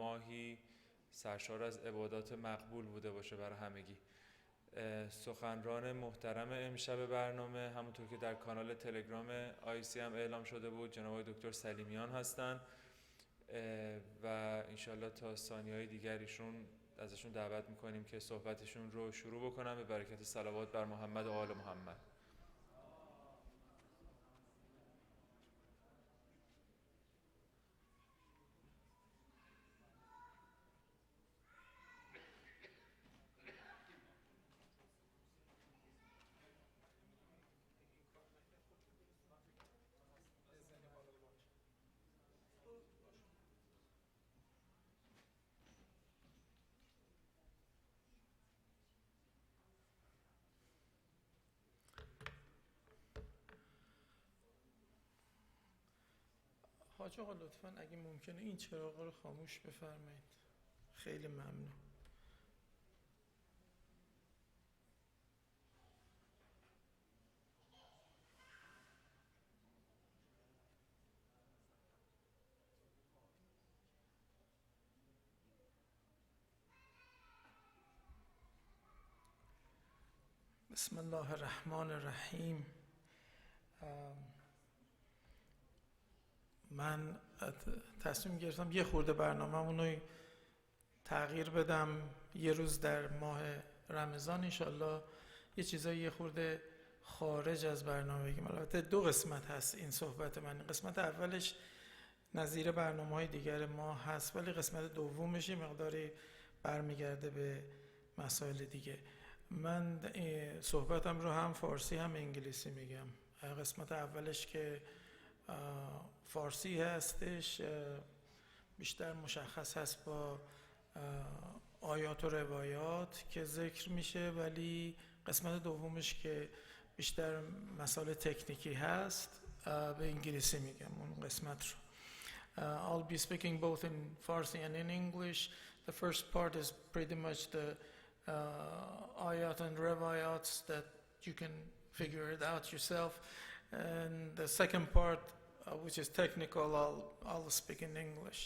ماهی سرشار از عبادات مقبول بوده باشه برای همگی. سخنران محترم امشب برنامه همونطور که در کانال تلگرام IEC هم اعلام شده بود جناب دکتر سلیمیان هستن و انشالله تا ثانیه‌های دیگریشون ازشون دعوت میکنیم که صحبتشون رو شروع بکنن به برکت صلوات بر محمد و آل محمد. حاج آقا لطفاً اگه ممکنه این چراغ رو خاموش بفرمایید، خیلی ممنون. بسم الله الرحمن الرحیم. من تصمیم گرفتم یه خورده برنامه‌مون رو تغییر بدم، یه روز در ماه رمضان انشالله یه چیزایی یه خورده خارج از برنامه بگیم. البته دو قسمت هست این صحبت من. قسمت اولش نظیر برنامه‌های دیگر ما هست، ولی قسمت دومش یه مقداری برمیگرده به مسائل دیگه. من صحبتم رو هم فارسی هم انگلیسی میگم. قسمت اولش که فارسی هستش بیشتر مشخص هست با آیات و روایات که ذکر میشه، ولی قسمت دومش که بیشتر مسائل تکنیکی هست به انگلیسی میگم اون قسمت رو. I'll be speaking both in Farsi and in English. The first part is pretty much the ayat and riwayats that you can figure it out yourself, and the second part which is technical I'll speak in English.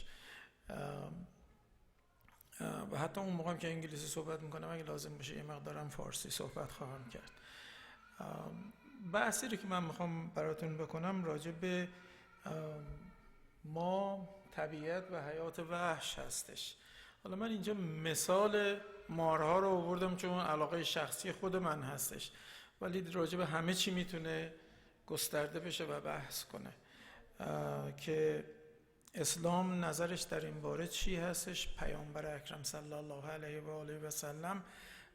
و حتی اون موقعم که انگلیسی صحبت میکنم اگه لازم بشه یه مقدارم فارسی صحبت خواهم کرد. بحثی رو که من میخوام براتون بکنم راجع به ما، طبیعت و حیات وحش هستش. حالا من اینجا مثال مارها رو آوردم چون علاقه شخصی خود من هستش، ولی راجع به همه چی میتونه گسترده بشه و بحث کنه که اسلام نظرش در این باره چی هستش، پیامبر اکرم صلی الله علیه و آله و سلم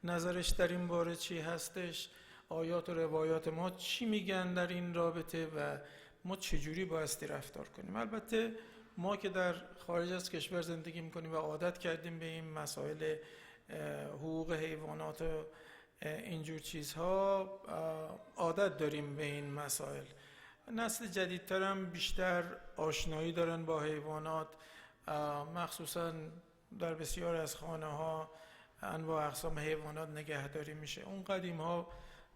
نظرش در این باره چی هستش، آیات و روایات ما چی میگن در این رابطه و ما چجوری بایستی رفتار کنیم. البته ما که در خارج از کشور زندگی میکنیم و عادت کردیم به این مسائل حقوق حیوانات و اینجور چیزها، عادت داریم به این مسائل. نسل جدیدتر هم بیشتر آشنایی دارن با حیوانات، مخصوصا در بسیار از خانه ها انواع اقسام حیوانات نگهداری میشه. اون قدیم ها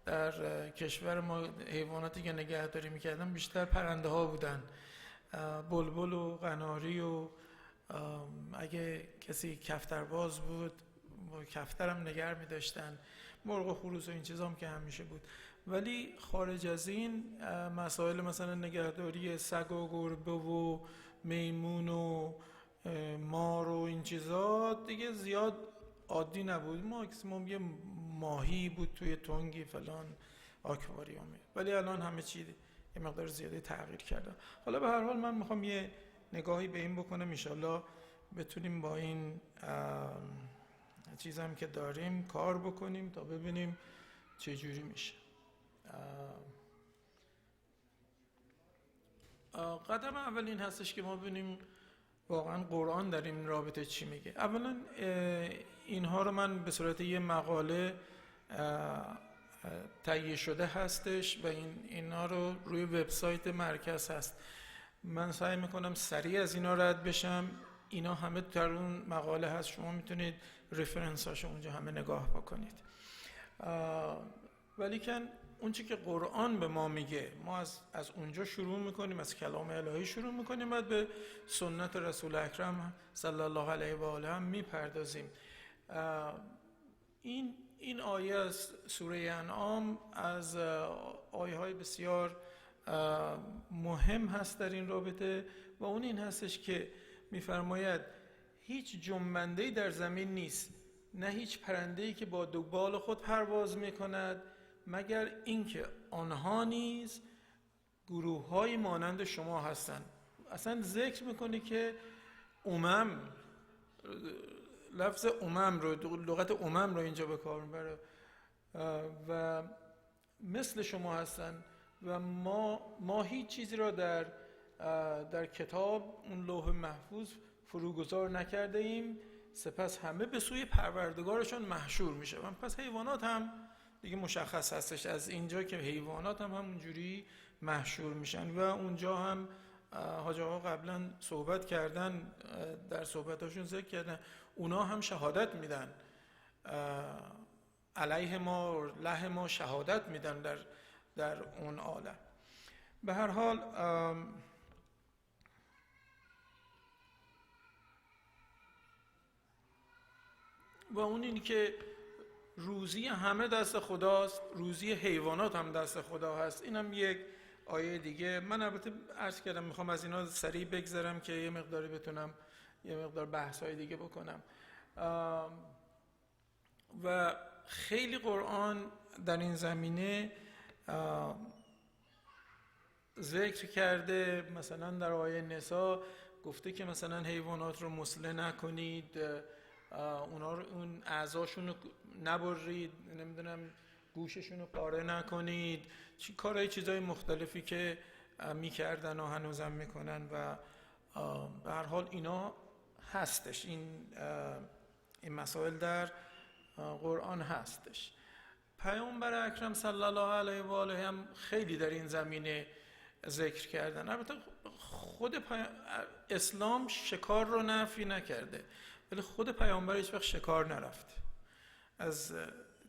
در کشور ما حیواناتی که نگهداری میکردن بیشتر پرنده ها بودن، بلبل و قناری و اگه کسی کفترباز بود کفتر هم نگه میداشتن، مرغ و خروس و این چیزا هم که همیشه بود. ولی خارج از این مسائل مثلا نگهداری سگ و گربه و میمون و مار و این چیزا دیگه زیاد عادی نبود. ماکسیموم یه ماهی بود توی تنگی فلان آکواریومی، ولی الان همه چی یه مقدار زیاده تغییر کرده. حالا به هر حال من میخوام یه نگاهی به این بکنم، انشالله بتونیم با این چیزم که داریم کار بکنیم تا ببینیم چه جوری میشه. قدم اول این هستش که ما ببینیم واقعا قرآن در این رابطه چی میگه. اولا اینها رو من به صورت یه مقاله تهیه شده هستش و اینها رو روی وبسایت مرکز هست. من سعی میکنم سریع از اینا رد بشم. اینا همه در اون مقاله هست، شما میتونید رفرنس هاشو اونجا همه نگاه بکنید. ولیکن اون چی که قرآن به ما میگه ما از اونجا شروع میکنیم، از کلام الهی شروع میکنیم، بعد به سنت رسول اکرم صلی الله علیه و آله هم میپردازیم. این آیه از سوره انعام از آیه های بسیار مهم هست در این رابطه و اون این هستش که میفرماید هیچ جنبنده‌ای در زمین نیست، نه هیچ پرنده‌ای که با دو بال خود پرواز میکند، مگر اینکه آنها نیز گروه‌های مانند شما هستند. اصلا ذکر میکنه که لفظ لغت رو اینجا به کار میبره و مثل شما هستند و ما هیچ چیزی را در کتاب اون لوح محفوظ فروگذار نکرده ایم، سپس همه به سوی پروردگارشان محشور میشه. پس حیوانات هم دیگه مشخص هستش از اینجا که حیوانات هم همونجوری محشور میشن و اونجا هم حاج آقا قبلا صحبت کردن، در صحبتاشون ذکر کردن اونا هم شهادت میدن علیه ما، له ما شهادت میدن در اون عالم. به هر حال و اون این که روزی همه دست خداست، روزی حیوانات هم دست خدا هست. اینم یک آیه دیگه. من البته عرض کردم میخوام از اینا سریع بگذرم که یه مقداری بتونم یه مقدار بحث‌های دیگه بکنم. و خیلی قرآن در این زمینه ذکر کرده. مثلا در آیه نساء گفته که مثلا حیوانات رو مسله نکنید، اونا رو اون اعضاشون رو نبرید، نمیدونم گوششون رو پاره نکنید، چیزای مختلفی که میکردن و هنوزم میکنن و به هر حال اینا هستش، این مسائل در قرآن هستش. پیامبر اکرم صلی الله علیه و آله هم خیلی در این زمینه ذکر کردن. البته خود اسلام شکار رو نفی نکرده، ولی خود پیامبر هیچ وقت شکار نرفت. از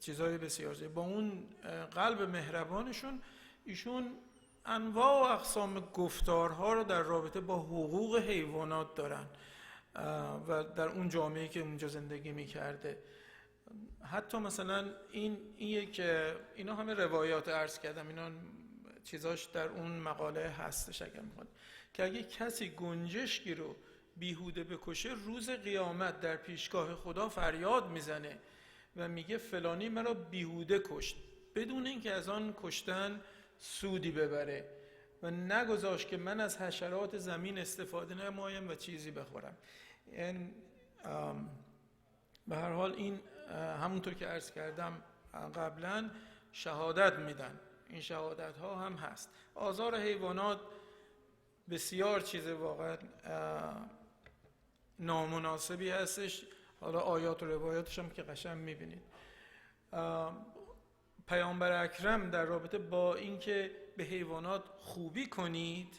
چیزهای بسیار زیاد با اون قلب مهربانشون ایشون انواع و اقسام گفتارها رو در رابطه با حقوق حیوانات دارن و در اون جامعه‌ای که اونجا زندگی می‌کرده. حتی مثلا اینا همه روایات عرض کردم، اینا چیزاش در اون مقاله هستش اگر میخواد که اگه کسی گنجشکی رو بیهوده بکشه، روز قیامت در پیشگاه خدا فریاد میزنه و میگه فلانی مرا بیهوده کشت، بدون اینکه از آن کشتن سودی ببره و نگذاشت که من از حشرات زمین استفاده نمایم و چیزی بخورم. به هر حال این همونطور که عرض کردم قبلا شهادت میدن، این شهادت ها هم هست. آزار حیوانات بسیار چیز واقعا نامناسبی هستش. حالا آیات و روایاتش هم که قشنگ میبینید. پیامبر اکرم در رابطه با اینکه به حیوانات خوبی کنید،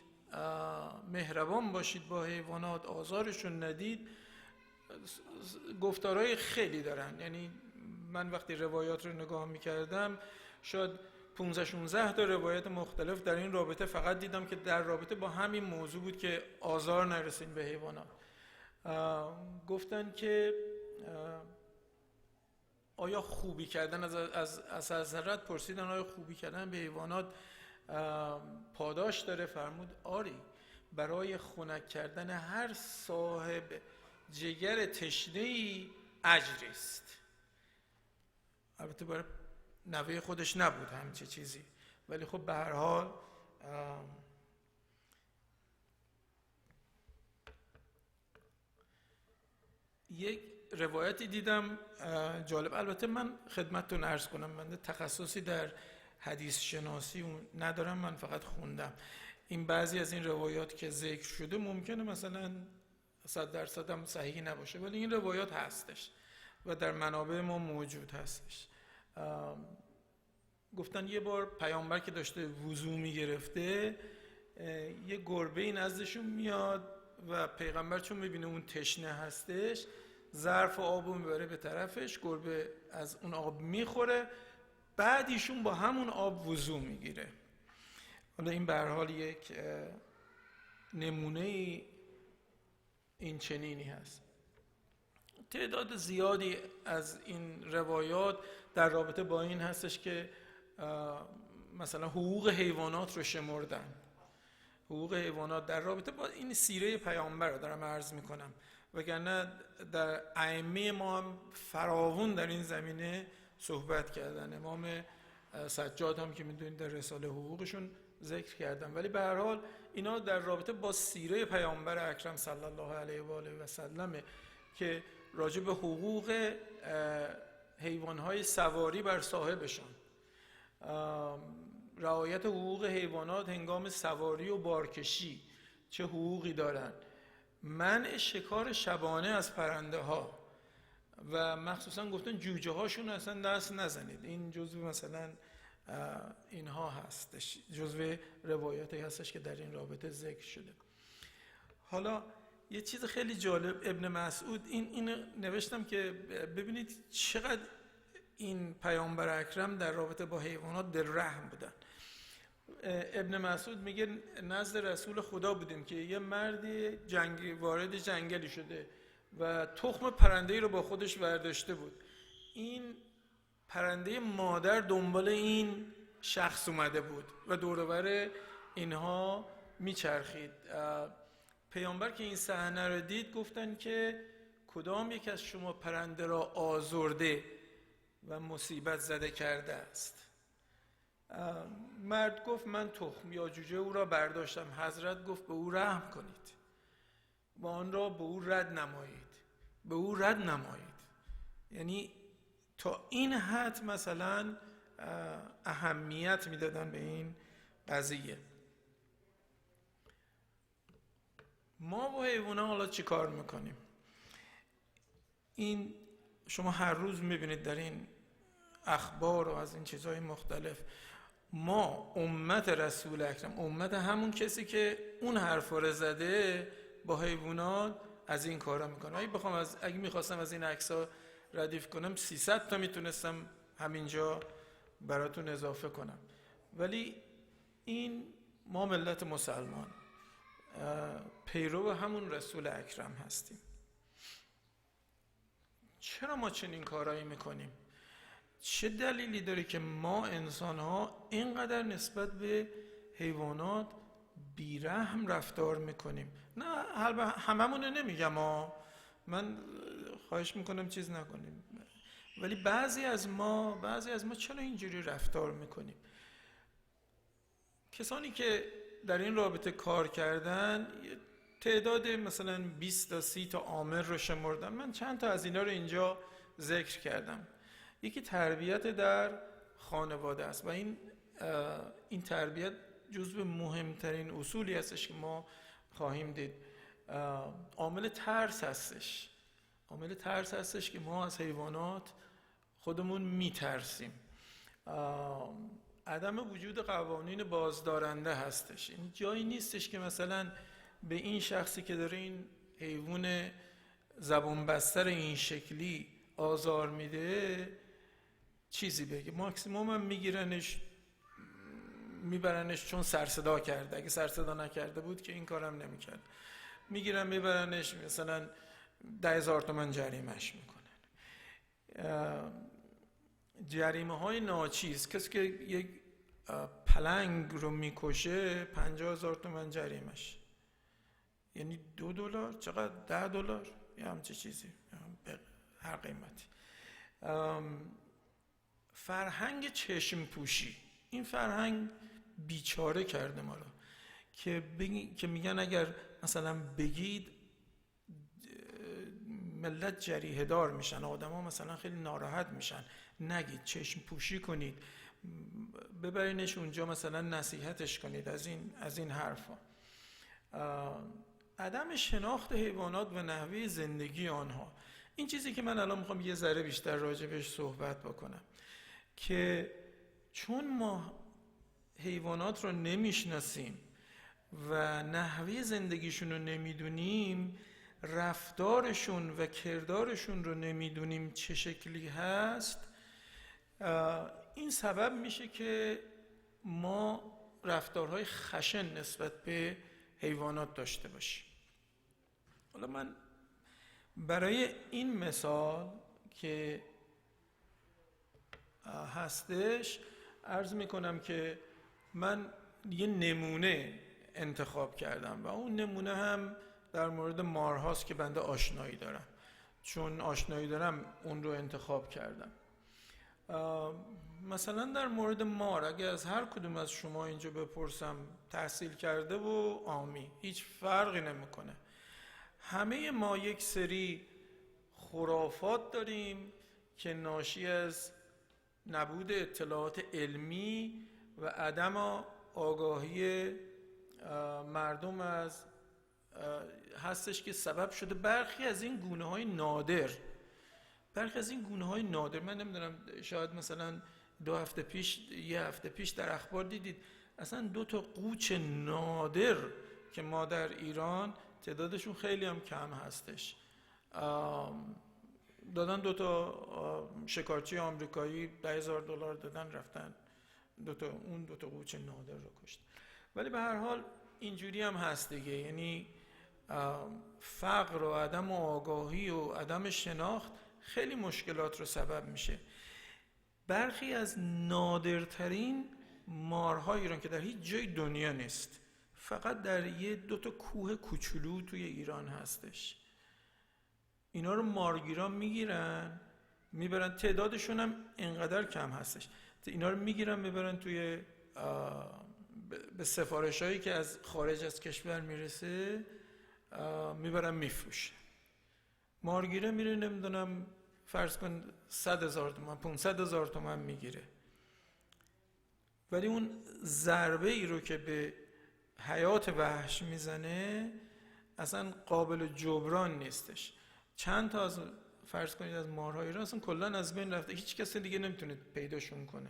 مهربان باشید با حیوانات، آزارشون ندید، گفتارهای خیلی دارن. یعنی من وقتی روایات رو نگاه میکردم شاید 15-16 تا روایت مختلف در این رابطه فقط دیدم که در رابطه با همین موضوع بود که آزار نرسین به حیوانات. گفتن که آیا خوبی کردن از حضرت پرسیدن آیا خوبی کردن به حیوانات پاداش داره؟ فرمود آری، برای خنک کردن هر صاحب جگر تشنه‌ای اجری است. البته برای نوه خودش نبود همچه چیزی، ولی خب به هر حال یک روایتی دیدم جالب. البته من خدمتتون عرض کنم من تخصصی در حدیث شناسی ندارم، من فقط خوندم. این بعضی از این روایات که ذکر شده ممکنه مثلا 100% هم صحیح نباشه، ولی این روایات هستش و در منابع ما موجود هستش. گفتن یه بار پیامبر که داشته وضو میگرفته، یه گربه نزدشون میاد و پیغمبر چون میبینه اون تشنه هستش ظرف آب رو میبره به طرفش، گربه از اون آب میخوره، بعد ایشون با همون آب وضو میگیره. حالا این به هر حال یک نمونه این چنینی هست. تعداد زیادی از این روایات در رابطه با این هستش که مثلا حقوق حیوانات رو شمردن. حقوق حیوانات در رابطه با این سیره پیامبر رو دارم عرض میکنم، وگرنه در ائمه ما هم فراوون در این زمینه صحبت کردن. امام سجاد هم که میدونید در رساله حقوقشون ذکر کردن. ولی به هر حال اینا در رابطه با سیره پیامبر اکرم صلی الله علیه و آله و سلم که راجع به حقوق حیوانهای سواری بر صاحبشان، رعایت حقوق حیوانات هنگام سواری و بارکشی چه حقوقی دارن، منع شکار شبانه از پرنده ها و مخصوصا گفتن جوجه هاشون اصلا دست نزنید. این جزو مثلا اینها هستش، جزو روایاتی هستش که در این رابطه ذکر شده. حالا یه چیز خیلی جالب، ابن مسعود این نوشتم که ببینید چقدر این پیامبر اکرم در رابطه با حیوانات دل رحم بودن. ابن مسعود میگه نزد رسول خدا بودیم که یه مردی وارد جنگلی شده و تخم پرنده‌ای رو با خودش برداشته بود. این پرنده مادر دنبال این شخص اومده بود و دور و بر اینها میچرخید. پیامبر که این صحنه رو دید گفتن که کدام یک از شما پرنده را آزرده و مصیبت زده کرده است؟ مرد گفت من تخم یا جوجه او را برداشتم. حضرت گفت به او رحم کنید و آن را به او رد نمایید. به او رد نمایید یعنی تا این حد مثلا اهمیت میدادن به این قضیه. ما با حیوانات حالا چی کار میکنیم؟ این شما هر روز میبینید در این اخبار و از این چیزهای مختلف، ما امت رسول اکرم، امت همون کسی که اون حرفا رو زده، با حیوانات از این کارا میکنه. اگه میخواستم از این عکس‌ها ردیف کنم 300 تا میتونستم همینجا براتون اضافه کنم. ولی این ما ملت مسلمان پیرو همون رسول اکرم هستیم. چرا ما چنین کارایی میکنیم؟ چه دلیلی داره که ما انسان ها اینقدر نسبت به حیوانات بیرحم رفتار میکنیم؟ نه هممونه نمیگم من خواهش میکنم چیز نکنیم، ولی بعضی از ما چرا اینجوری رفتار میکنیم؟ کسانی که در این رابطه کار کردن تعداد مثلا 20 تا 30 تا عامل رو شمردم. من چند تا از اینا رو اینجا ذکر کردم. یکی تربیت در خانواده است و این تربیت جزو مهمترین اصولی هستش که ما خواهیم دید. عامل ترس هستش که ما از حیوانات خودمون میترسیم. عدم وجود قوانین بازدارنده هستش. این جایی نیستش که مثلا به این شخصی که داره این حیوان زبون بستر این شکلی آزار میده چیزی بگه. ماکسیموم هم میبرنش چون سر صدا کرده. اگه سر صدا نکرده بود که این کارم نمیکرد. میگیرن میبرنش مثلا 10,000 تومان جریمهش میکنن. جریمه های ناچیز، کسی که یک پلنگ رو میکشه 50,000 تومان جریمش، یعنی $2 چقدر؟ $10 یا همچه چیزی، هر قیمتی. فرهنگ چشم پوشی، این فرهنگ بیچاره کرده ما رو که میگن اگر مثلا بگید ملت جریحه دار میشن، آدم ها مثلا خیلی ناراحت میشن. نگید، چشم پوشی کنید، ببرینش اونجا مثلا نصیحتش کنید از این حرفا. عدم شناخت حیوانات و نحوه زندگی آنها، این چیزی که من الان میخوام یه ذره بیشتر راجبش صحبت بکنم، که چون ما حیوانات رو نمیشناسیم و نحوه زندگیشون رو نمیدونیم، رفتارشون و کردارشون رو نمیدونیم چه شکلی هست، این سبب میشه که ما رفتارهای خشن نسبت به حیوانات داشته باشیم. حالا من برای این مثال که هستش عرض میکنم که من یه نمونه انتخاب کردم و اون نمونه هم در مورد مارهاست که بنده آشنایی دارم. چون آشنایی دارم اون رو انتخاب کردم. مثلا در مورد مار اگه از هر کدوم از شما اینجا بپرسم تحصیل کرده و عامی، هیچ فرقی نمیکنه. همه ما یک سری خرافات داریم که ناشی از نبود اطلاعات علمی و عدم آگاهی مردم از هستش که سبب شده برخی از این گونه‌های نادر. من نمیدونم، شاید مثلا یه هفته پیش در اخبار دیدید اصلا 2 قوچ نادر که ما در ایران تعدادشون خیلی هم کم هستش دادن 2 شکارچی آمریکایی $10,000 دادن رفتن 2 قوچ نادر رو کشت. ولی به هر حال اینجوری هم هست دیگه، یعنی فقر و عدم آگاهی و عدم شناخت خیلی مشکلات رو سبب میشه. برخی از نادرترین مارهای ایران که در هیچ جای دنیا نیست، فقط در 2 کوه کوچولو توی ایران هستش. اینا رو مارگیران میبرن، تعدادشون هم اینقدر کم هستش، اینا رو میگیرن میبرن توی به سفارش هایی که از خارج از کشور میرسه میبرن میفروشن. مارگیره میره نمیدونم فرض کن 100,000 تومان 500,000 تومان میگیره، ولی اون ضربه ای رو که به حیات وحش میزنه اصلا قابل جبران نیستش. چند تا از فرض کنید از مارهای ایران اصلا کلا از بین رفته، هیچ کسی دیگه نمیتونه پیداشون کنه.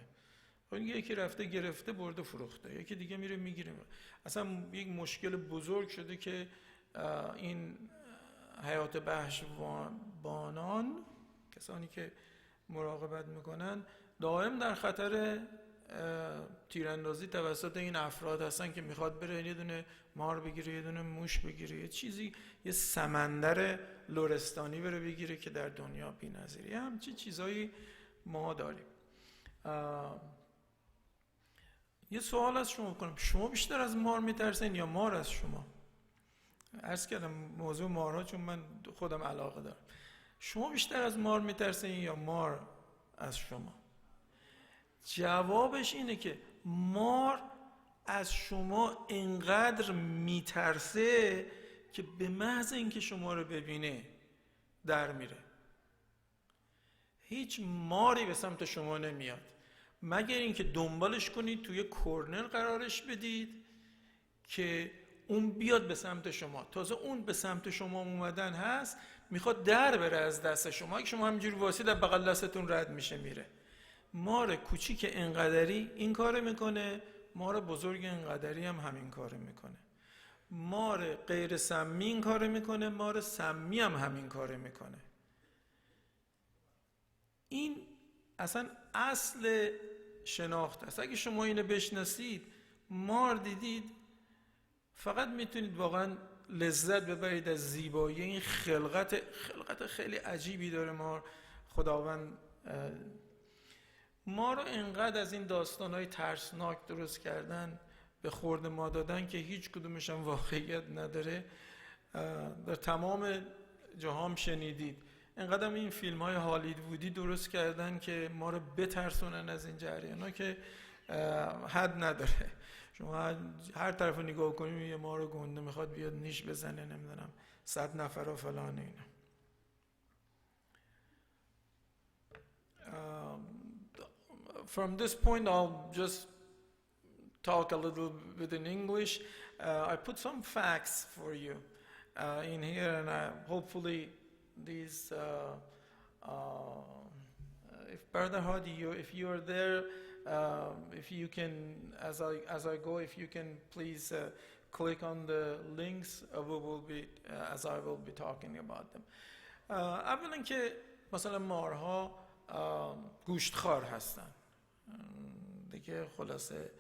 اون یکی رفته گرفته برده فروخته، یکی دیگه میره میگیره. اصلا یک مشکل بزرگ شده که این حیات وحش بانان، کسانی که مراقبت میکنن، دائم در خطر تیراندازی توسط این افراد هستن که میخواد بره یه دونه مار بگیره، یه دونه موش بگیره، یه چیزی، یه سمندر لرستانی بره بگیره که در دنیا بی‌نظیره. همچی چیزایی ما داریم. یه سوال از شما بکنم، شما بیشتر از مار میترسین یا مار از شما؟ عرض کردم موضوع مارها چون من خودم علاقه دارم. شما بیشتر از مار میترسین یا مار از شما؟ جوابش اینه که مار از شما انقدر میترسه که به محض اینکه شما رو ببینه در میره. هیچ ماری به سمت شما نمیاد مگر اینکه دنبالش کنید توی کورنر قرارش بدید که اون بیاد به سمت شما. تازه اون به سمت شما اومدن هست میخواد در بره از دست شما، اگه شما همینجوری واسه در بغل دستتون رد میشه میره. مار کوچیک انقدری این کار میکنه، مار بزرگ انقدری هم همین کار میکنه. مار غیر سمی این کار میکنه، مار سمی هم همین کار میکنه. این اصلا اصل شناخت است. اگه شما اینو بشناسید، مار دیدید، فقط میتونید واقعا لذت ببرید از زیبایی این خلقت خیلی عجیبی داره مار. خداوند ما رو انقدر از این داستان‌های ترسناک درست کردن، به خورد ما دادن که هیچ کدومش هم واقعیت نداره. در تمام جهان شنیدید انقدر این فیلم‌های هالیوودی درست کردن که ما رو بترسونن از این جریانا که حد نداره. شما هر طرف نگاه کنیم یه مار گنده میخواد بیاد نیش بزنه، نمیدونم 100 نفر و فلان اینا. From this point, I'll just talk a little bit in English. I put some facts for you in here, and hopefully these. If Brother Hadi, if you are there, if you can, as I go, if you can please click on the links, we will be as I will be talking about them. اولا که مثلا مارها گوشتخوار هستن دیگه، خلاصه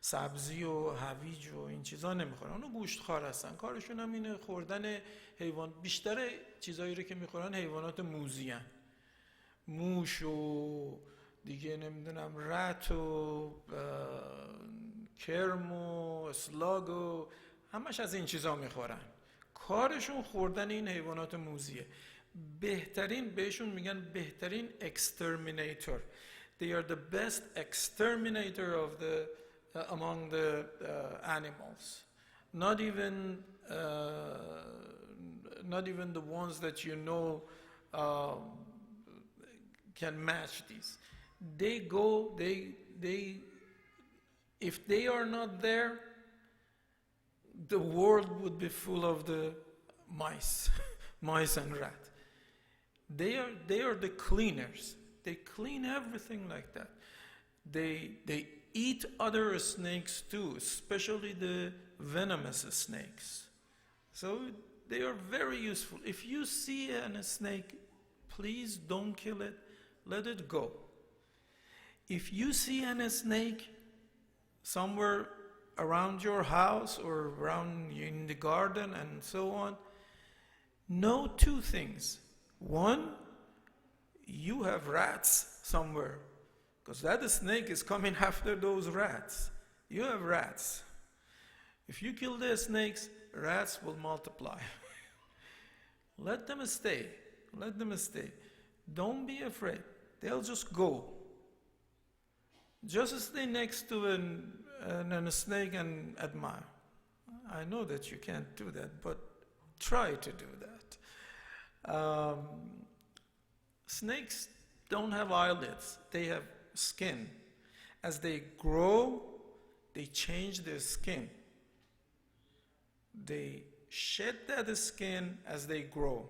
سبزی و هویج و این چیزا نمیخورن، اونو گوشتخوار هستن. کارشون هم اینه خوردن حیوان، بیشتر چیزایی رو که میخورن حیوانات موذی هن. موش و دیگه نمیدونم رت و کرم و اسلاگ و همش از این چیزا میخورن. کارشون خوردن این حیوانات موذیه. بهترین، بهشون میگن بهترین exterminator. They are the best exterminator of the among the animals. Not even the ones that you know can match these. They go, if they are not there, the world would be full of the mice, mice and rat. They are the cleaners. They clean everything like that. They eat other snakes too, especially the venomous snakes. So they are very useful. If you see a snake, please don't kill it. Let it go. If you see a snake somewhere around your house or around in the garden and so on, know two things. One, you have rats somewhere, because that snake is coming after those rats. You have rats. If you kill the snakes, rats will multiply. Let them stay. Let them stay. Don't be afraid. They'll just go. Just stay next to a snake and admire. I know that you can't do that, but try to do that. Snakes don't have eyelids. They have skin. As they grow, they change their skin. They shed that skin as they grow.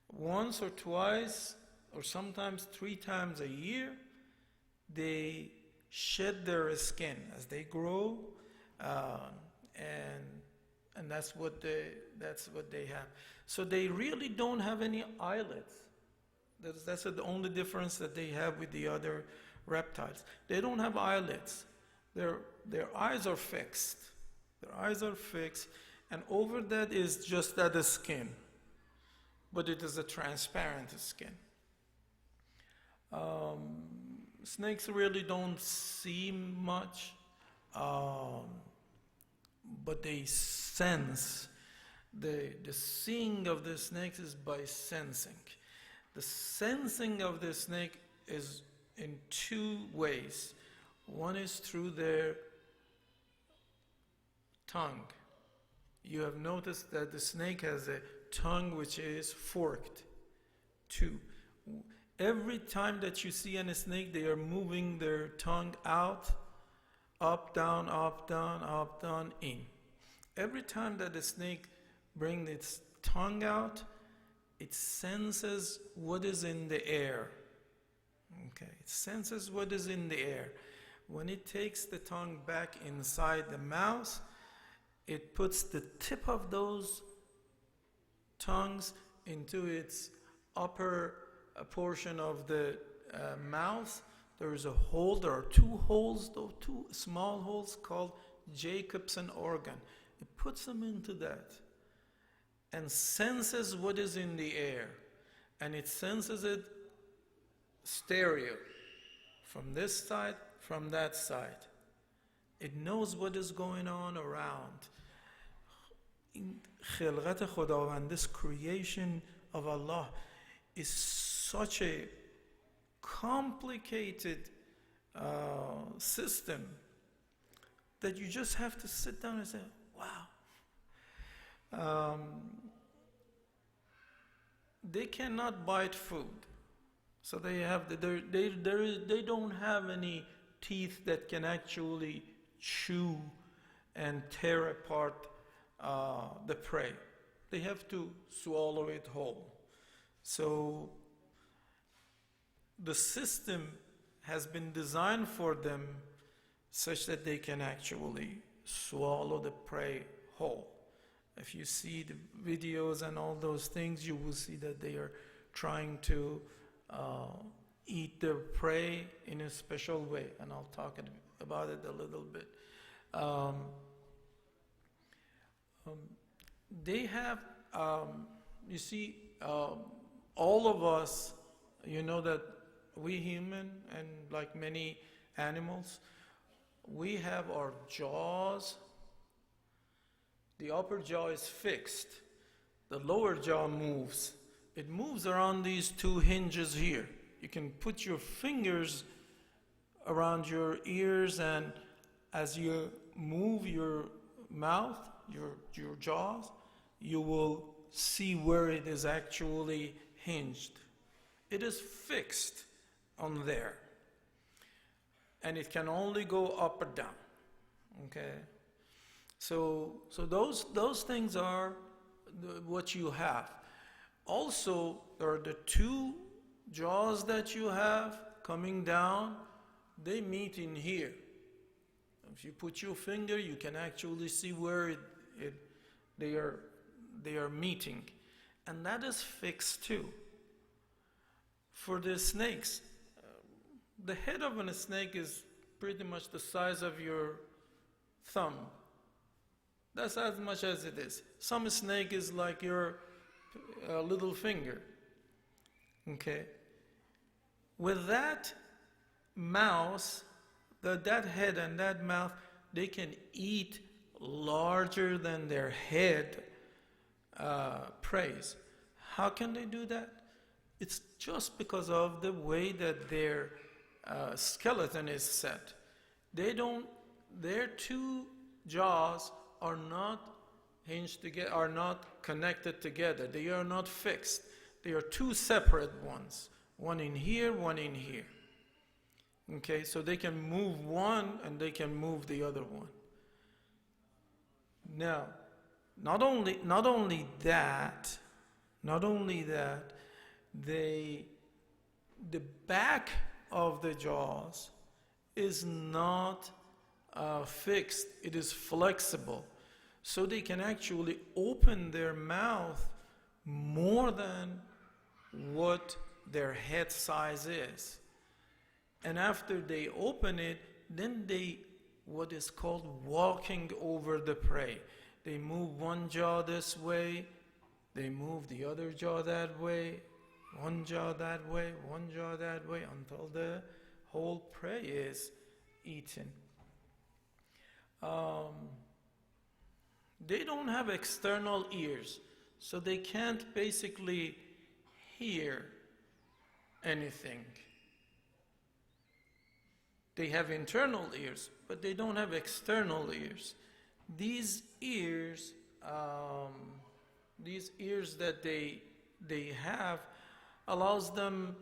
Once or twice, or sometimes 3 times a year, they shed their skin as they grow, and that's what they have. So they really don't have any eyelids. That's the only difference that they have with the other reptiles. They don't have eyelids. Their eyes are fixed. Their eyes are fixed, and over that is just that skin, but it is a transparent skin. Snakes really don't see much, but they sense. The seeing of the snakes is by sensing. The sensing of the snake is in 2 ways. One is through their tongue. You have noticed that the snake has a tongue which is forked. 2. Every time that you see a snake, they are moving their tongue out, up, down, up, down, up, down, in. Every time that the snake brings its tongue out, it senses what is in the air. Okay, it senses what is in the air. When it takes the tongue back inside the mouth, it puts the tip of those tongues into its upper portion of the mouth. There is a hole, there are 2 holes, though 2 small holes called Jacobson organ. It puts them into that and senses what is in the air, and it senses it stereo, from this side, from that side. It knows what is going on around. In خلقت خداوند, this creation of Allah is such a complicated system that you just have to sit down and say, wow. They cannot bite food, so they don't have any teeth that can actually chew and tear apart the prey. They have to swallow it whole. So the system has been designed for them such that they can actually swallow the prey whole. If you see the videos and all those things, you will see that they are trying to eat the prey in a special way, and I'll talk about it a little bit. They have, you see, all of us, you know that we human and like many animals, we have our jaws. The upper jaw is fixed. The lower jaw moves. It moves around these two hinges here. You can put your fingers around your ears, and as you move your mouth, your jaws, you will see where it is actually hinged. It is fixed on there. And it can only go up or down. Okay? So those things are what you have. Also, there are the two jaws that you have coming down. They meet in here. If you put your finger, you can actually see where they are meeting. And that is fixed too. For the snakes, the head of a snake is pretty much the size of your thumb. That's as much as it is. Some snake is like your little finger. Okay? With that mouse, that head and that mouth, they can eat larger than their head preys. How can they do that? It's just because of the way that their skeleton is set. Their two jaws are not hinged together, are not connected together. They are not fixed. They are two separate ones. One in here, one in here. Okay, so they can move one and they can move the other one. Now, not only that, the back of the jaws is not fixed, it is flexible. So they can actually open their mouth more than what their head size is. And after they open it, then they, what is called walking over the prey. They move one jaw this way, they move the other jaw that way, one jaw that way, one jaw that way, until the whole prey is eaten. They don't have external ears, so they can't basically hear anything. They have internal ears, but they don't have external ears. These ears that they have allows them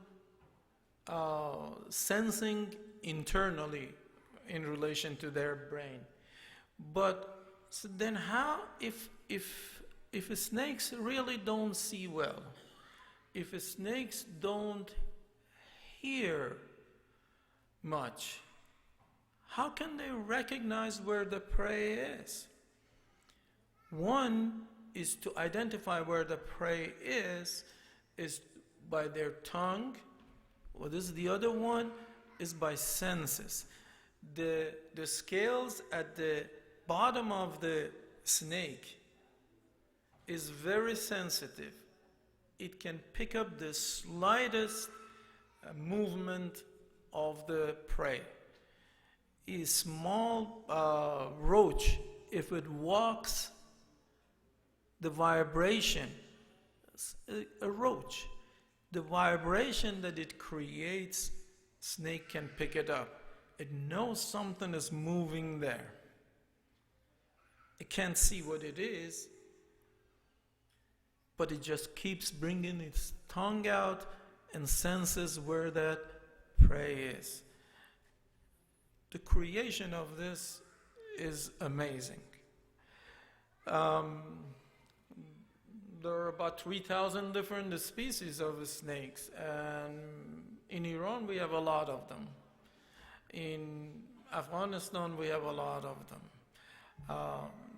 sensing internally in relation to their brain. But so then how, if snakes really don't see well, if snakes don't hear much, how can they recognize where the prey is? One is to identify where the prey is by their tongue. What is the other one? Is by senses. The scales at the bottom of the snake is very sensitive. It can pick up the slightest movement of the prey. A small roach, if it walks, the vibration, a roach, the vibration that it creates, snake can pick it up. It knows something is moving there. It can't see what it is, but it just keeps bringing its tongue out and senses where that prey is. The creation of this is amazing. There are about 3,000 different species of snakes, and in Iran we have a lot of them. In Afghanistan we have a lot of them.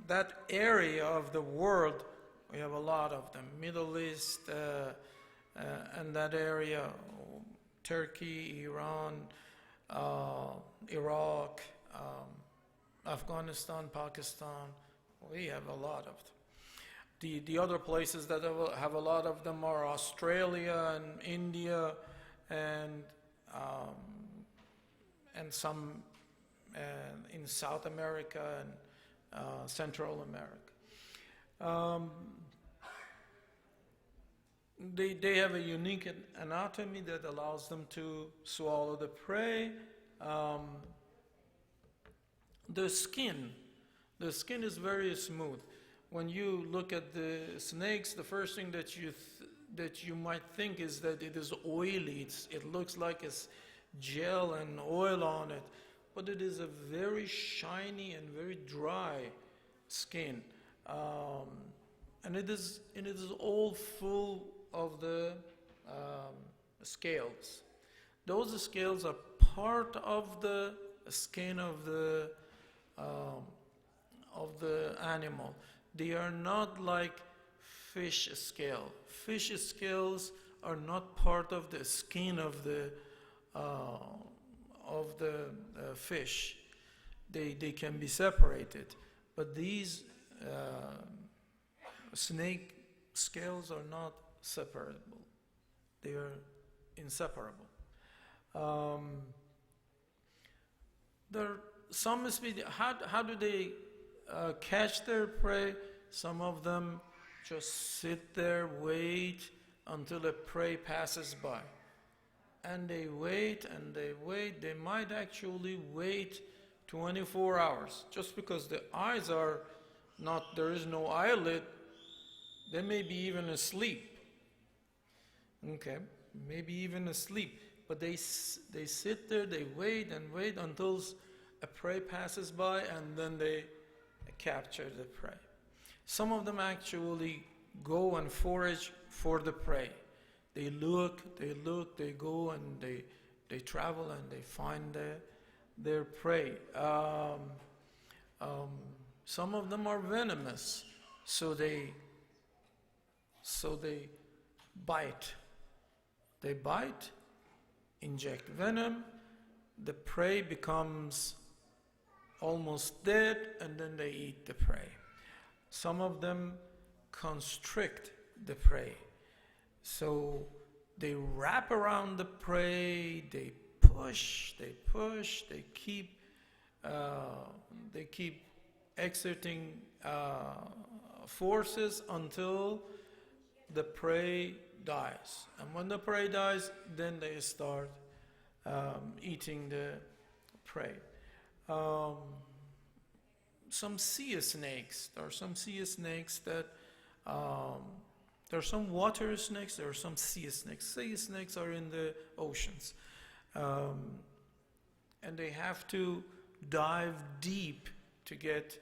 That area of the world, we have a lot of them. Middle East and that area, Turkey, Iran, Iraq, Afghanistan, Pakistan. We have a lot of them. The other places that have a lot of them are Australia and India and some in South America and Central America. They have a unique anatomy that allows them to swallow the prey. The skin is very smooth. When you look at the snakes, the first thing that you might think is that it is oily. It looks like it's gel and oil on it, but it is a very shiny and very dry skin, and it is all full of the scales. Those scales are part of the skin of the animal. They are not like fish scale. Fish scales are not part of the skin of the fish. They can be separated, but these snake scales are not separable. They are inseparable. There are some species. How do they catch their prey? Some of them just sit there, wait until the prey passes by. And they wait and they wait. They might actually wait 24 hours. Just because the eyes are not, there is no eyelid, they may be even asleep. Okay, maybe even asleep. But they sit there, they wait and wait until a prey passes by, and then they capture the prey. Some of them actually go and forage for the prey. They look, they go, and they travel and they find their prey. Some of them are venomous, so they bite. They bite, inject venom, the prey becomes almost dead, and then they eat the prey. Some of them constrict the prey. So they wrap around the prey, they push, they keep exerting forces until the prey dies. And when the prey dies, then they start eating the prey. Some sea snakes. There are some sea snakes that there are some water snakes, there are some sea snakes. Sea snakes are in the oceans. And they have to dive deep to get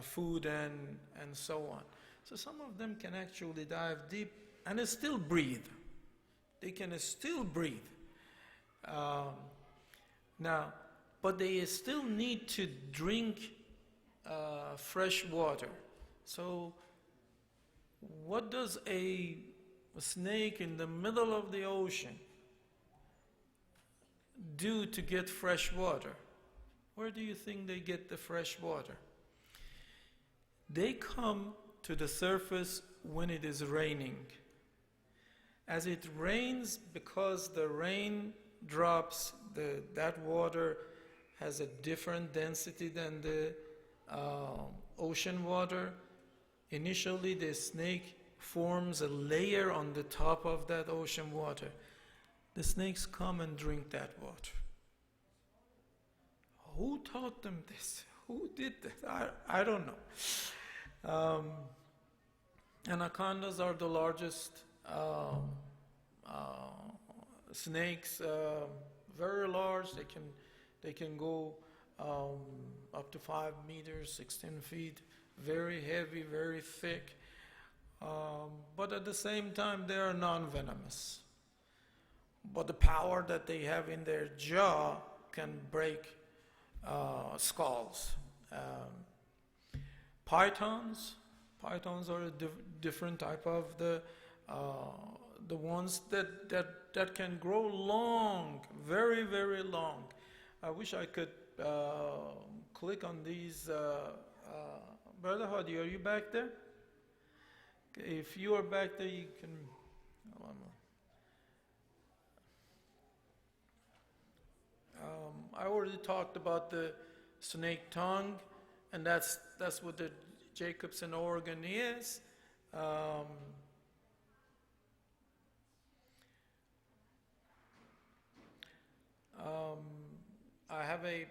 food and so on. So some of them can actually dive deep and still breathe. They can still breathe. Now, but they still need to drink fresh water. So what does a snake in the middle of the ocean do to get fresh water? Where do you think they get the fresh water? They come to the surface when it is raining. As it rains, because the rain drops, that water has a different density than the ocean water. Initially, the snake forms a layer on the top of that ocean water. The snakes come and drink that water. Who taught them this? Who did that? I don't know. Anacondas are the largest snakes, very large. They can go up to 5 meters, 16 feet, very heavy, very thick. But at the same time, they are non-venomous. But the power that they have in their jaw can break skulls. Pythons are a different type of the ones that can grow long, very, very long. I wish I could click on these. Brother Hadi, are you back there? If you are back there, you can. I already talked about the snake tongue, and that's what the Jacobson organ is. I have a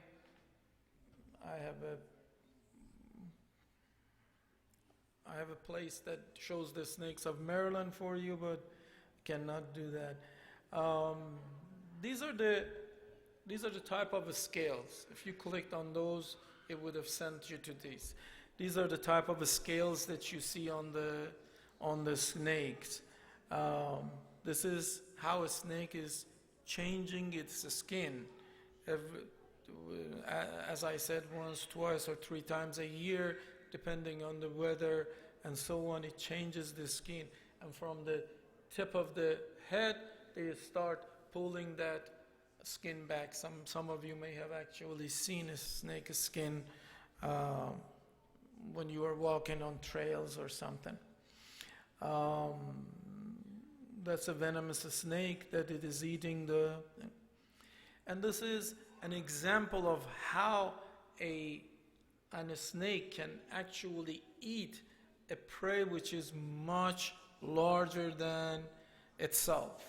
place that shows the snakes of Maryland for you, but cannot do that. These are the type of scales. If you clicked on those, it would have sent you to these. These are the type of scales that you see on the snakes. This is how a snake is changing its skin. As I said, once, twice, or 3 times a year, depending on the weather and so on, it changes the skin. And from the tip of the head, they start pulling that skin back. Some of you may have actually seen a snake skin when you are walking on trails or something. That's a venomous snake that it is eating and this is an example of how a snake can actually eat a prey which is much larger than itself.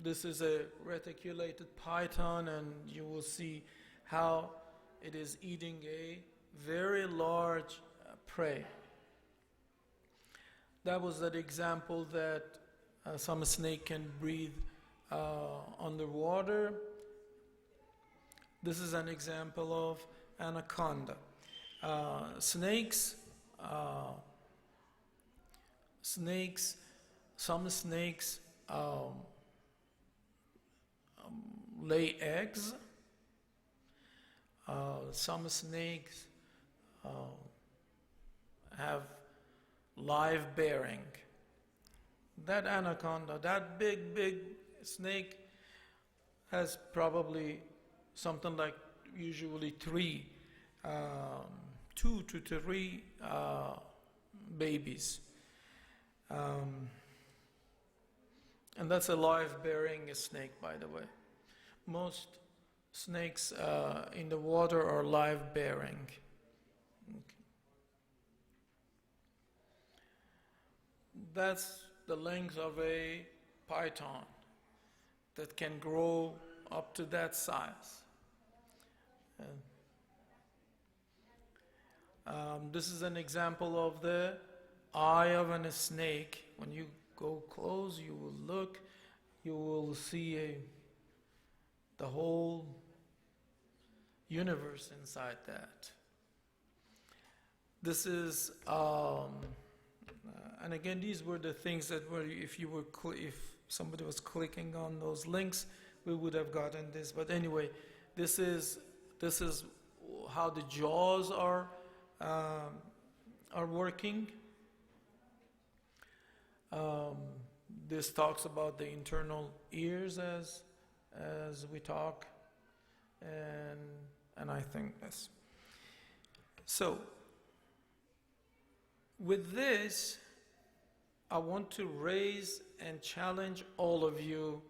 This is a reticulated python, and you will see how it is eating a very large prey. That was that example that some snake can breathe underwater. This is an example of anaconda. Some snakes lay eggs. Some snakes have live bearing. That anaconda, that big snake, has probably something like usually 2 to 3 babies. And that's a live bearing snake, by the way. Most snakes in the water are live bearing. Okay. That's the length of a python that can grow up to that size. This is an example of the eye of a snake. When you go close, you will look, you will see the whole universe inside that. This is, and again, these were the things that were, if somebody was clicking on those links, we would have gotten this. But anyway, this is how the jaws are working. This talks about the internal ears as we talk, and I think this. So, with this, I want to raise and challenge all of you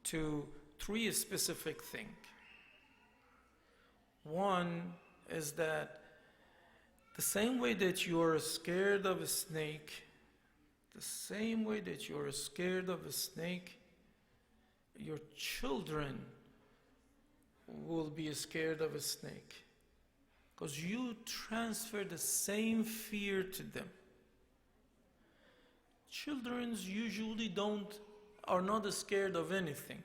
to 3 specific things. One is that the same way that you are scared of a snake, your children will be scared of a snake, because you transfer the same fear to them. Children usually are not scared of anything.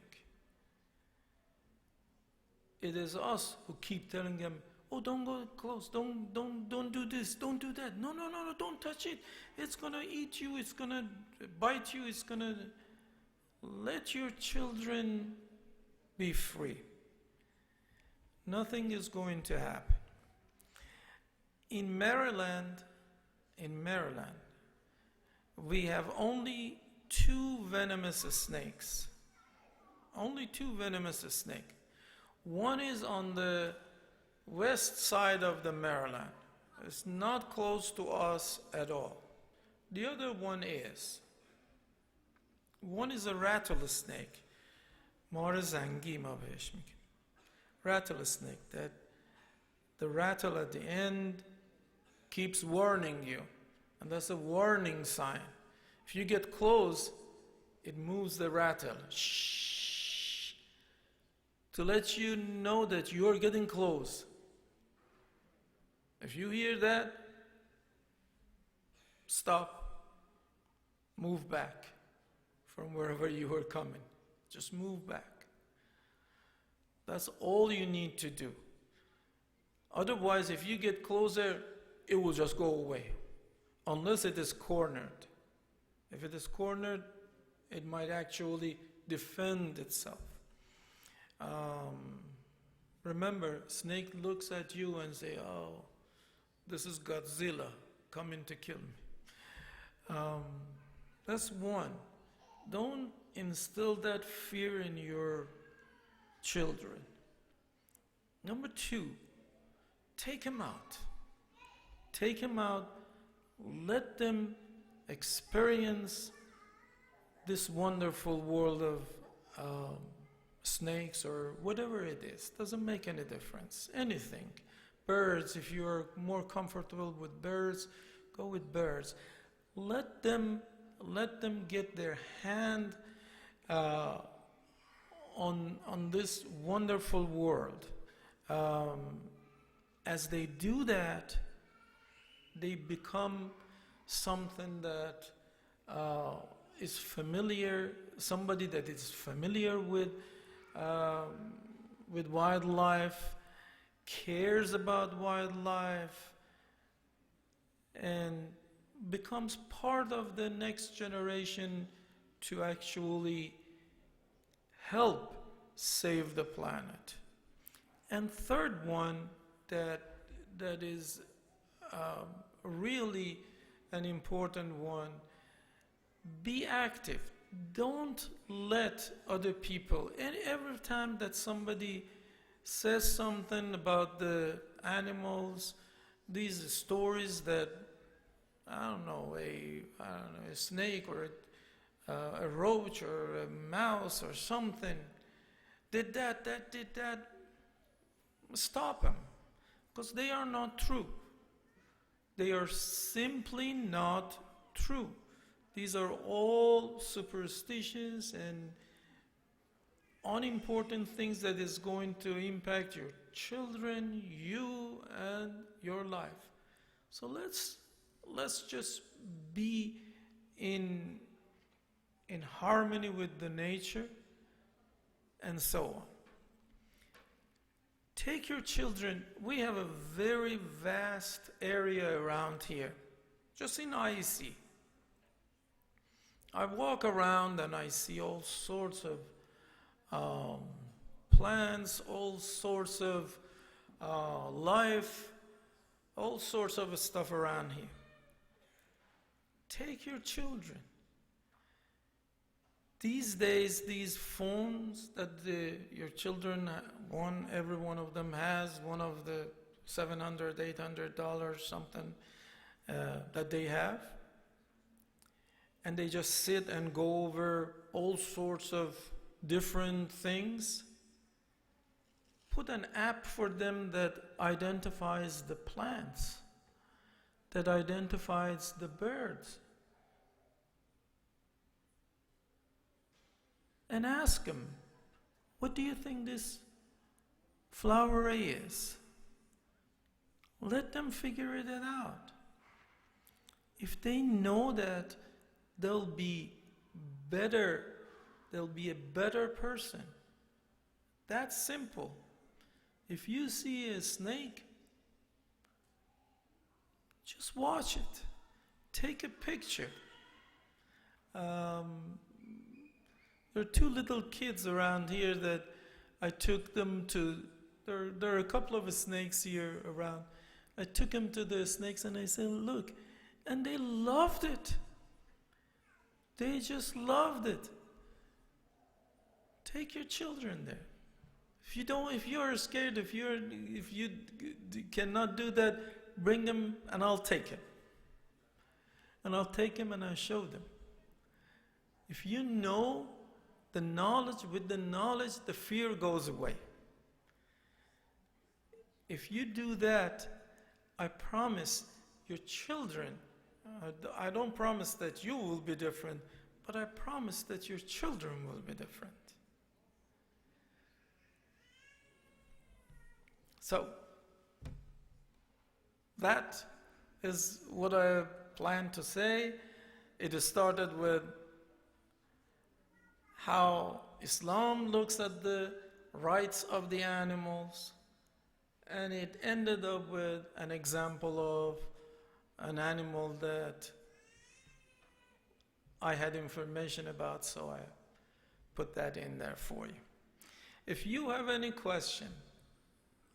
It is us who keep telling them, oh, don't go close, don't do this, don't do that. No, don't touch it. It's gonna eat you, it's gonna bite you, it's gonna... Let your children be free. Nothing is going to happen. In Maryland, we have only two venomous snakes. Only two venomous snakes. One is on the west side of the Maryland. It's not close to us at all. The other one is. One is a rattlesnake. مار زنگی ما بهش میگیم. Rattlesnake, that the rattle at the end keeps warning you. And that's a warning sign. If you get close, it moves the rattle. Shh. To let you know that you're getting close. If you hear that, stop. Move back from wherever you were coming. Just move back. That's all you need to do. Otherwise, if you get closer, it will just go away. Unless it is cornered. If it is cornered, it might actually defend itself. Remember, snake looks at you and say, oh, this is Godzilla coming to kill me. That's one. Don't instill that fear in your children. Number two, take them out. Take them out. Let them experience this wonderful world of snakes or whatever it is. Doesn't make any difference. Anything. Birds, if you're more comfortable with birds, go with birds. Let them get their hand on this wonderful world. As they do that, they become something that is familiar, somebody that is familiar with wildlife, cares about wildlife, and becomes part of the next generation to actually help save the planet. And third one that is really an important one, be active. Don't let other people, and every time that somebody says something about the animals, these stories that, a snake or a roach or a mouse or something did that, stop them, because they are not true. They are simply not true. These are all superstitions and unimportant things that is going to impact your children, you, and your life. So let's just be in harmony with the nature and so on. Take your children. We have a very vast area around here, just in IEC. I walk around and I see all sorts of plants, all sorts of life, all sorts of stuff around here. Take your children. These days, these phones that your children, every one of them has, one of the $700, $800 something that they have, and they just sit and go over all sorts of different things. Put an app for them that identifies the plants, that identifies the birds. And ask them, what do you think this flower is? Let them figure it out. If they know that, they'll be a better person. That's simple. If you see a snake, just watch it. Take a picture. There are two little kids around here that I took them to. There are a couple of snakes here around. I took them to the snakes and I said, look, and they loved it. They just loved it. Take your children there. If you're scared, if you cannot do that, bring them and I'll take him. And I'll take him and I'll show them. If you know the knowledge, with the knowledge, the fear goes away. If you do that, I promise your children, I don't promise that you will be different, but I promise that your children will be different. So, that is what I plan to say. It started with how Islam looks at the rights of the animals, and it ended up with an example of an animal that I had information about, so I put that in there for you. If you have any question,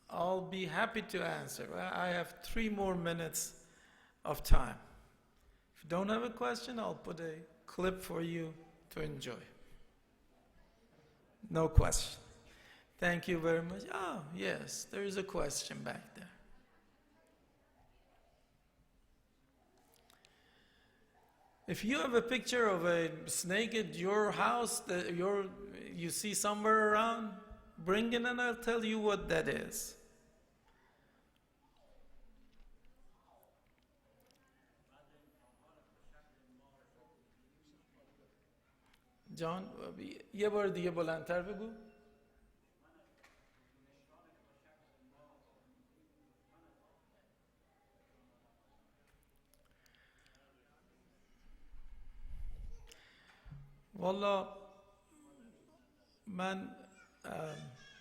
I'll be happy to answer. I have 3 more minutes of time. If you don't have a question, I'll put a clip for you to enjoy. No question. Thank you very much. Oh, yes, there is a question back there. If you have a picture of a snake at your house that you see somewhere around, bring it and I'll tell you what that is. جان یه بار دیگه بلندتر بگو. والا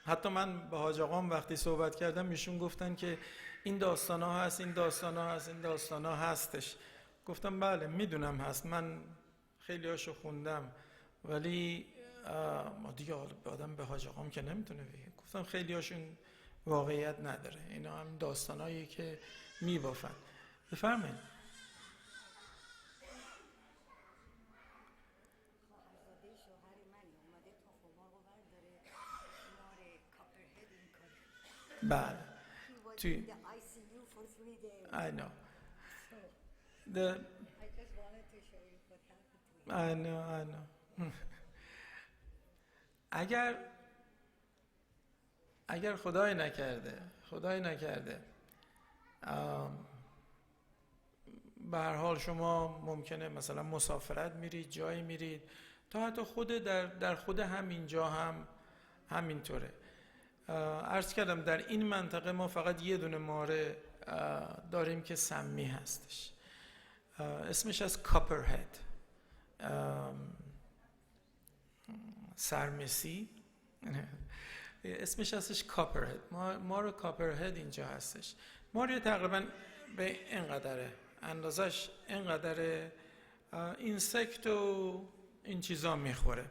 حتی من با حاج آقام وقتی صحبت کردم ایشون گفتن که این داستان ها هست، این داستان ها هست، این داستان ها هستش. گفتم بله میدونم هست، من خیلی هاشو خوندم، ولی ما دیگه آدم به حاج آقام که نمیتونه بگه. گفتم خیلی هاشون واقعیت نداره، اینا هم داستان هایی که میبافن. بفرمایید. بله. توی I know. I just wanted to show you what happened to me. I know. اگر خدای نکرده به هر حال شما ممکنه مثلا مسافرت میرید، جایی میرید، تا حتی در خود همین جا هم همینطوره. عرض کردم در این منطقه ما فقط یه دونه ماره داریم که سمی هستش، اسمش از کاپرهد، سرمسی، اسمش هستش کاپرهد. مار کاپرهد اینجا هستش. ماری تقریبا به اینقدره، اندازش اینقدره، اینسکت و این چیزا میخوره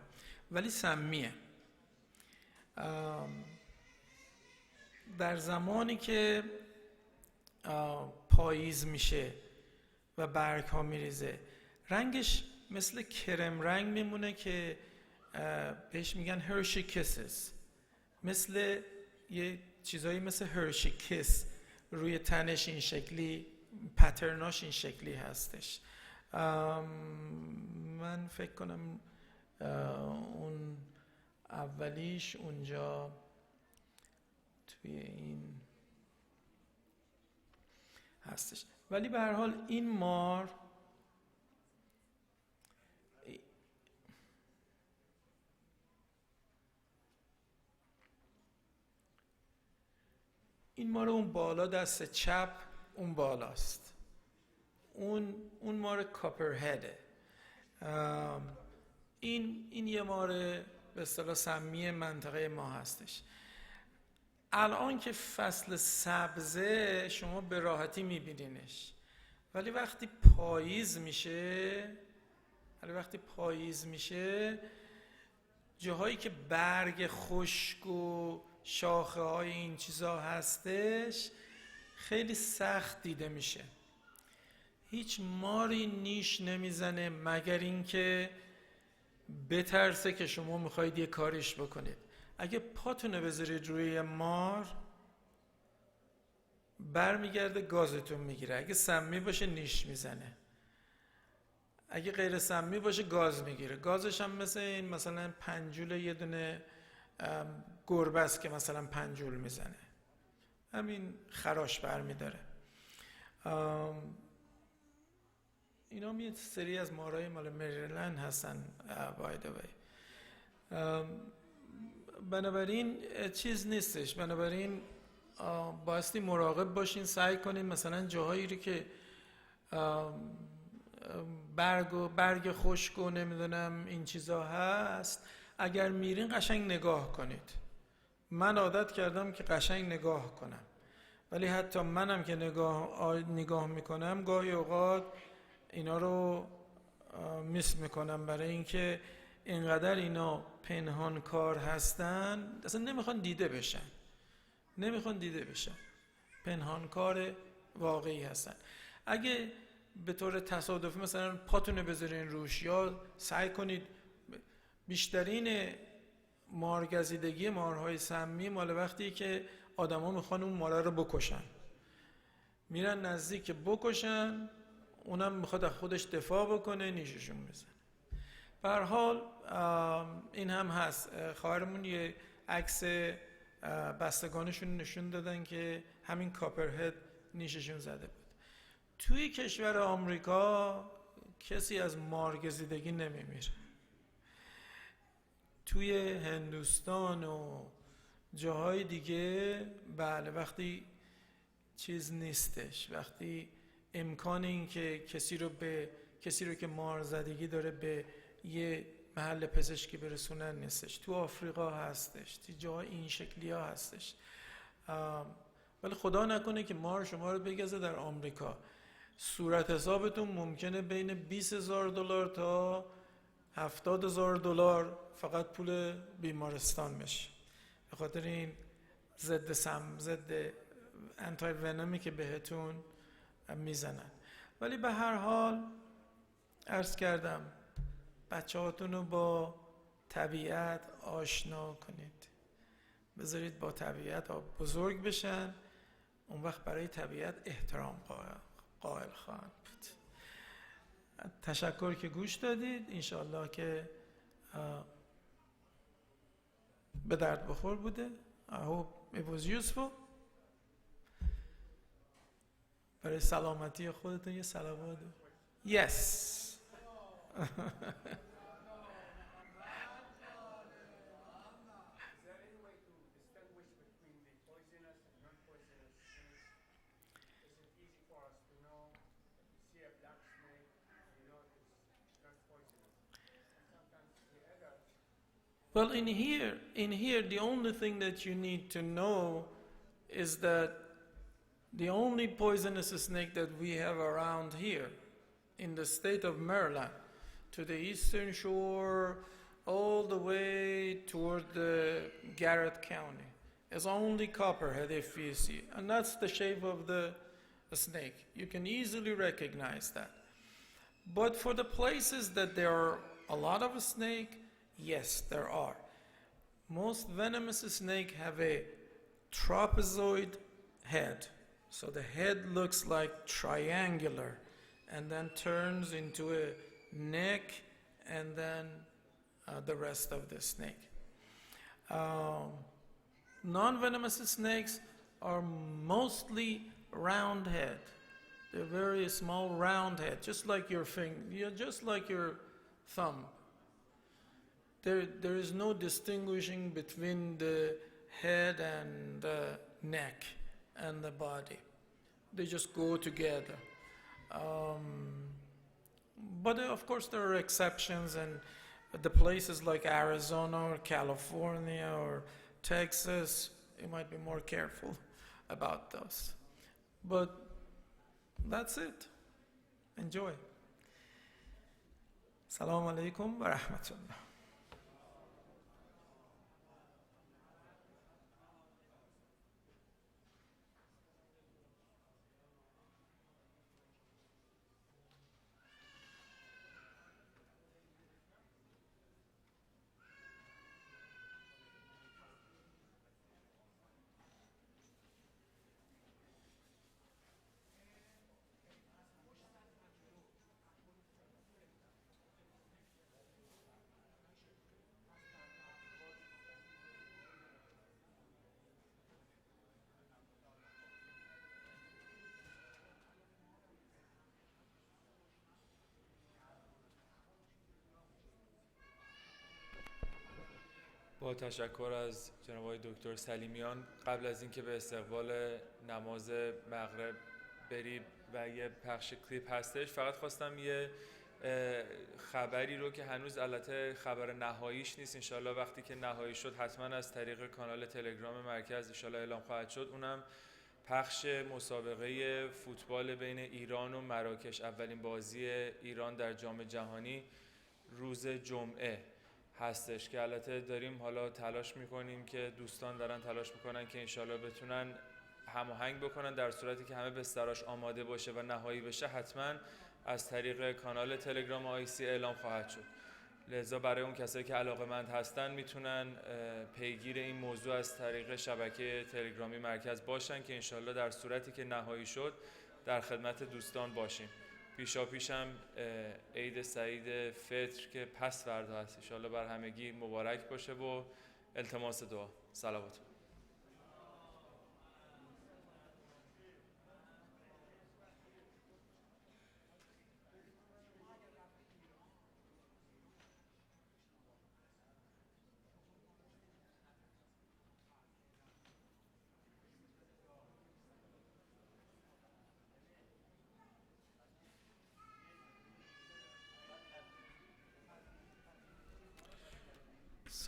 ولی سمیه. در زمانی که پاییز میشه و برگ ها میریزه، رنگش مثل کرم رنگ میمونه که بهش میگن هرشی کیسز، مثل یه چیزایی مثل هرشی کیس روی تنش این شکلی، پترناش این شکلی هستش. من فکر کنم اون اولیش اونجا توی این هستش. ولی به هر حال این مار اون بالا دست چپ اون بالاست، اون مار کاپرهده. این یه مار به اصطلاح سمی منطقه ما هستش. الان که فصل سبزه شما به راحتی میبینینش، ولی وقتی پاییز میشه جاهایی که برگ خشک و شاخه های این چیزا هستش خیلی سخت دیده میشه. هیچ ماری نیش نمیزنه مگر اینکه بترسه که شما میخواید یه کاریش بکنید. اگه پاتونو بذارید روی مار برمیگرده گازتون میگیره. اگه سمی باشه نیش میزنه، اگه غیر سمی باشه گاز میگیره. گازش هم مثل این مثلا پنجول یه دونه گربه است که مثلا پنجول میزنه، همین خراش برمیداره. اینا یه سری از مارای مال مریلند هستن باید وی. بنابراین چیز نیستش. بنابراین بایستی مراقب باشین، سعی کنین مثلا جاهایی رو که برگ خشک و نمیدونم این چیزا هست، اگر میرین قشنگ نگاه کنید. من عادت کردم که قشنگ نگاه کنم، ولی حتی منم که نگاه میکنم گاهی اوقات اینا رو میس میکنم، برای اینکه اینقدر اینا پنهان کار هستن، اصلا نمیخوان دیده بشن، پنهان کار واقعی هستن. اگه به طور تصادفی مثلا پاتونه بذارین روش، یا سعی کنید، بیشترین مارگزیدگی مارهای سمی مال وقتی که آدما میخوان اون ماره رو بکشن، میرن نزدیک بکشن، اونم میخواد از خودش دفاع بکنه، نیششون بزنه. به هر حال این هم هست. خواهرمون یه عکس بستگانشون نشون دادن که همین کاپرهد نیششون زده بود. توی کشور آمریکا کسی از مارگزیدگی نمیمیره. توی هندوستان و جاهای دیگه بله، وقتی چیز نیستش، وقتی امکان این که کسی رو که مارزدگی داره به یه محل پزشکی برسونن نیستش. تو آفریقا هستش، تو جاهای این شکلی ها هستش. ولی خدا نکنه که مار شما رو بگزه در آمریکا. صورت حسابتون ممکنه بین $20,000 تا $70,000 فقط پول بیمارستان بشه، به خاطر این ضد انتای ونومی که بهتون میزنن. ولی به هر حال عرض کردم بچه هاتون رو با طبیعت آشنا کنید، بذارید با طبیعت بزرگ بشن، اون وقت برای طبیعت احترام قائل خواهند بود. تشکر که گوش دادید، انشاءالله که به درد بخور بوده. I hope it was useful. برای سلامتی خودتون یه صلوات. Yes. Well, in here, the only thing that you need to know is that the only poisonous snake that we have around here, in the state of Maryland, to the eastern shore, all the way toward the Garrett County, is only copperhead FVC, and that's the shape of the snake. You can easily recognize that. But for the places that there are a lot of snake, yes, there are. Most venomous snakes have a trapezoid head. So the head looks like triangular and then turns into a neck and then the rest of the snake. Non-venomous snakes are mostly round head. They're very small round head, just like your finger, just like your thumb. There is no distinguishing between the head and the neck and the body. They just go together. But of course there are exceptions, and the places like Arizona or California or Texas, you might be more careful about those. But that's it. Enjoy. Assalamu alaikum wa rahmatullah. با تشکر از جناب آقای دکتر سلیمیان، قبل از اینکه به استقبال نماز مغرب بریم و یه پخش کلیپ هستش، فقط خواستم یه خبری رو که هنوز البته خبر نهاییش نیست، انشالله وقتی که نهایی شد حتما از طریق کانال تلگرام مرکز انشالله اعلام خواهد شد، اونم پخش مسابقه فوتبال بین ایران و مراکش، اولین بازی ایران در جام جهانی روز جمعه هستش که البته داریم حالا تلاش میکنیم که دوستان دارن تلاش میکنن که انشالله بتونن هماهنگ بکنن، در صورتی که همه بستراش آماده باشه و نهایی بشه حتما از طریق کانال تلگرام آیسی اعلام خواهد شد. لذا برای اون کسایی که علاقه‌مند هستن میتونن پیگیر این موضوع از طریق شبکه تلگرامی مرکز باشن که انشالله در صورتی که نهایی شد در خدمت دوستان باشیم. پیشاپیش هم عید سعید فطر که پس فردا هست انشالله بر همگی مبارک باشه و التماس دعا. صلوات.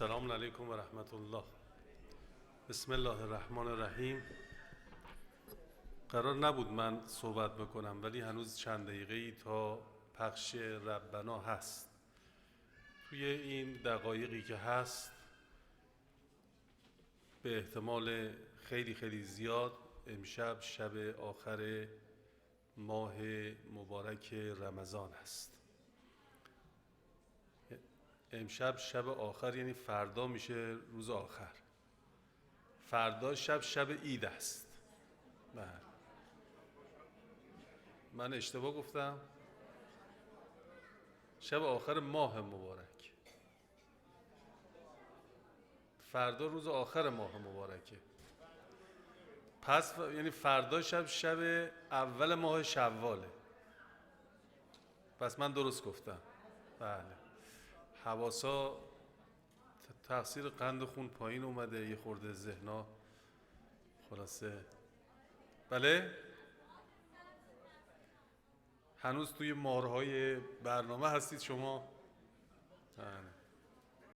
السلام علیکم و رحمت الله. بسم الله الرحمن الرحیم. قرار نبود من صحبت بکنم ولی هنوز چند دقیقه‌ای تا پخش ربنا هست. توی این دقایقی که هست به احتمال خیلی خیلی زیاد امشب شب آخر ماه مبارک رمضان است. امشب شب آخر یعنی فردا میشه روز آخر. فردا شب عید است. بله. من اشتباه گفتم؟ شب آخر ماه مبارک. فردا روز آخر ماه مبارکه. پس یعنی فردا شب اول ماه شواله. پس من درست گفتم. بله. حواسا تقصیر قند خون پایین اومده، یه خورده ذهنا خلاصه. بله؟ هنوز توی مارهای برنامه هستید شما؟ بله.